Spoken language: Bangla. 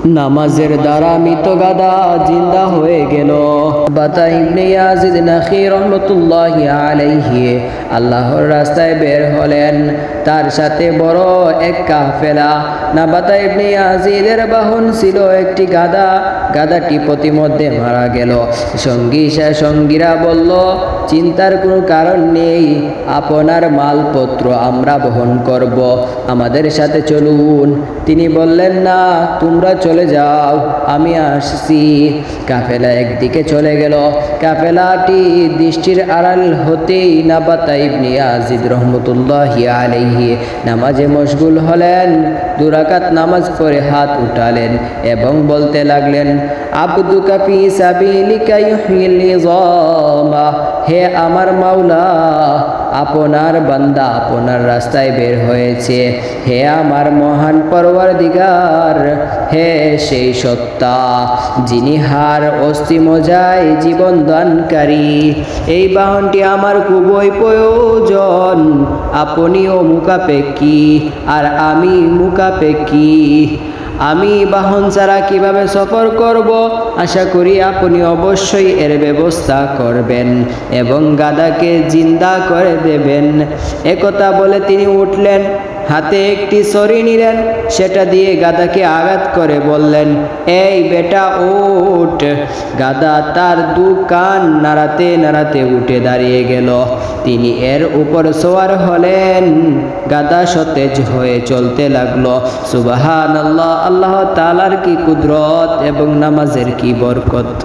নামাজের দ্বারা মৃত গাদা জিন্দা হয়ে গেল। বাতা ইবনে ইয়াজিদ নাখি রহমতুল্লাহি আলাইহি আল্লাহর রাস্তায় বের হলেন। তার সাথে বড় এক কাফেলা। নাবাতা ইবনে ইয়াজিদের বাহন ছিল একটি গাদা। গাদাটি প্রতিমধ্যে মারা গেল। সঙ্গীরা বলল, চিন্তার কোনো কারণ নেই, আপনার মালপত্র আমরা বহন করব, আমাদের সাথে চলুন। তিনি বললেন, না, তোমরা চলে যাও, আমি আসছি। কাফেলা একদিকে চলে গেল। কাফেলাটি দৃষ্টির আড়াল হতেই নাবাতা ইবনে ইয়াজিদ রহমতুল্লাহি আলাইহি নামাজে মশগুল হলেন। 2 রাকাত নামাজ পড়ে হাত উঠালেন এবং বলতে লাগলেন, আবদুকা ফি সাবিলিকা ইউহিল ইযামা, হে আমার মাওলা, আপনার বান্দা আপনার রাস্তায় বের হয়েছে। হে আমার মহান পরওয়ারদিগার, হে সেই সত্তা যিনি হাড় অস্থি মজ্জায় জীবন দানকারী, এই বাহনটি আমার খুবই প্রয়োজন। আপনিও মুকাপেক্ষী আর আমি মুকাপেক্ষী। আমি বাহন ছাড়া কিভাবে সফর করব? আশা করি আপনি অবশ্যই এর ব্যবস্থা করবেন এবং গাদাকে জিন্দা করে দেবেন। একথা বলে তিনি উঠলেন, হাতে একটি ছড়ি নিলেন, সেটা দিয়ে গাদাকে আঘাত করে বললেন, এই বেটা উঠ। গাদা তার 2 কান নাড়াতে নাড়াতে উঠে দাঁড়িয়ে গেল। তিনি এর উপর সওয়ার হলেন। গাদা সতেজ হয়ে চলতে লাগলো। সুবহানাল্লাহ, আল্লাহ তাআলার কি কুদরত এবং নামাজের কি বরকত।